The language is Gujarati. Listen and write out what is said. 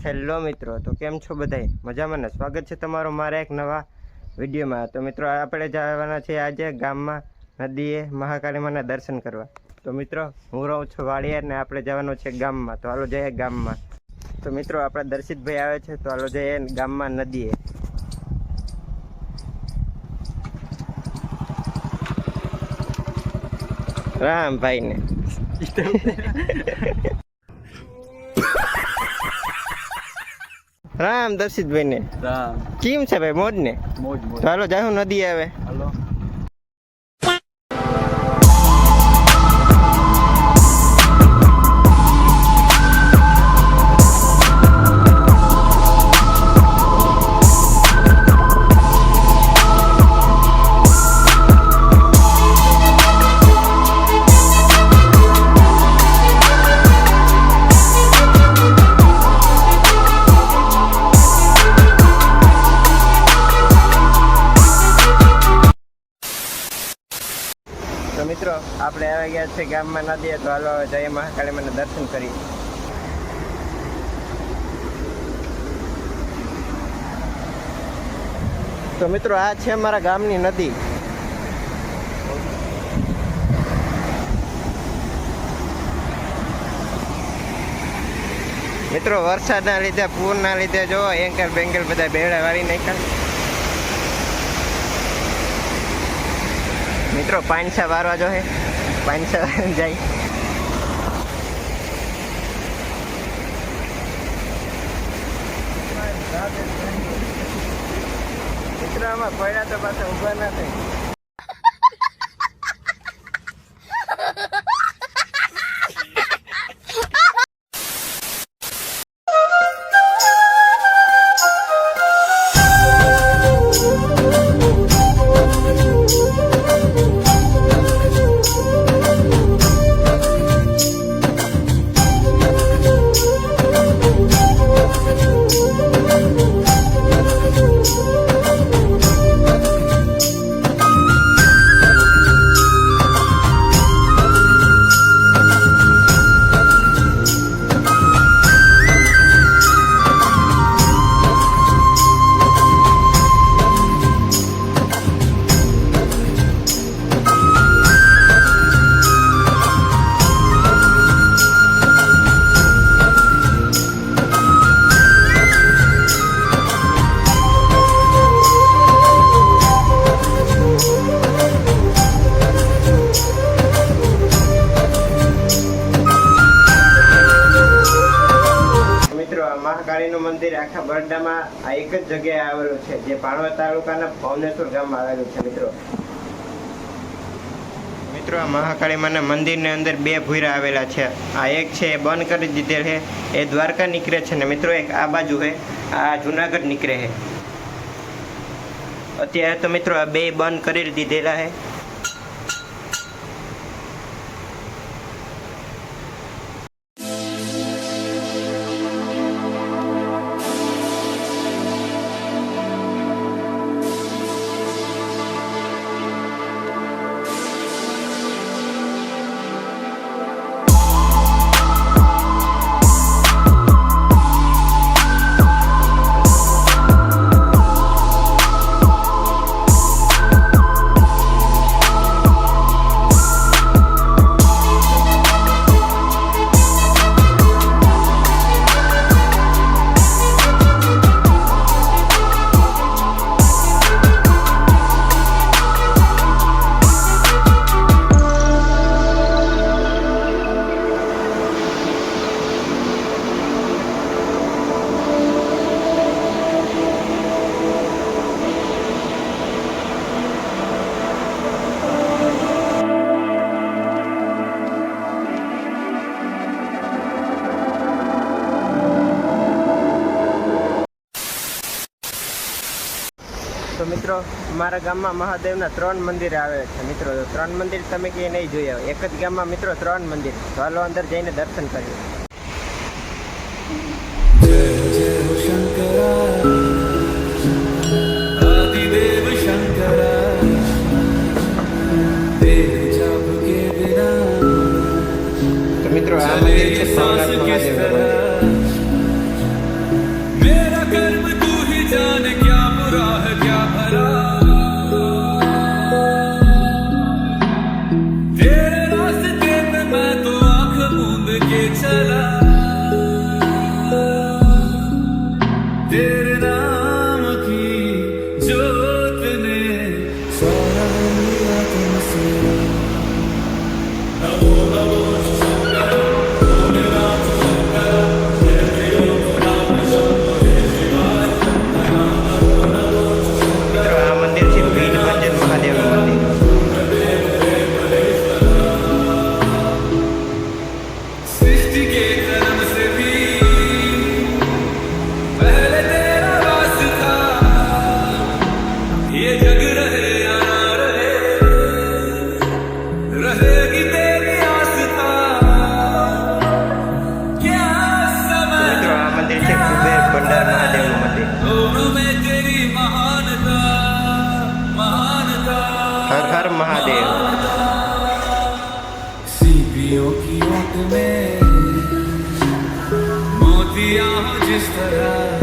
હેલો મિત્રો, તો કેમ છો બધાય? મજામાં ને? સ્વાગત છે તમારું મારા એક નવા વિડીયોમાં. તો મિત્રો આપણે જવાના છે આજે ગામમાં નદીએ મહાકાળી માના દર્શન કરવા. તો મિત્રો હું રહું છું વાડિયાર ને આપણે જવાનું છે ગામમાં. તો હાલો જઈએ ગામમાં. તો મિત્રો આપણા દર્શિતભાઈ આવે છે, તો હાલો જઈએ ગામમાં નદીએ. રામભાઈ ને રામ દર્શિતભાઈ ને રામ કેમ છે ભાઈ? મોજ ને? મોજ મોજ. તો હાલો જાઉં નદી આવે. હાલો. તો મિત્રો આપણે આવી ગયા છે ગામમાં નદીએ. તો હાલો જઈએ મહાકાળી માના દર્શન કરી. તો મિત્રો આ છે અમારા ગામની નદી. મિત્રો વરસાદના લીધે, પૂરના લીધે જો એંકર બેંકર બધા બેડા વાળી નાખ્યા. મિત્રો પાંચસા વારવા જો હે, પાંચસા જાય. મિત્રો આમાં પડ્યા તો પાછા ઉભા ના થાય. મહાકાળીનું મંદિર આખા બરડામાં આ એક જ જગ્યાએ આવેલું છે, જે ભાણવડ તાલુકાના ભવનેશ્વર ગામમાં આવેલું છે. મિત્રો આ મહાકાળી માના મંદિરની અંદર બે ભૂરા આવેલા છે. આ એક છે એ બંધ કરી દીધેલ છે, એ દ્વારકા નીકળે છે ને મિત્રો એક આ બાજુ છે, આ જુનાગઢ નીકળે છે. અત્યારે તો મિત્રો આ બે બંધ કરી દીધેલા છે. તો મિત્રો મારા ગામમાં મહાદેવના 3 મંદિર આવે છે. મિત્રો 3 મંદિર તમે કે નહીં જોયા હોય, એક જ ગામમાં મિત્રો 3 મંદિર. તો હાલો અંદર જઈને દર્શન કરીએ. તો મિત્રો આ મંદિર છે સોમનાથ મહાદેવનું મંદિર. दिया हो जिस तरह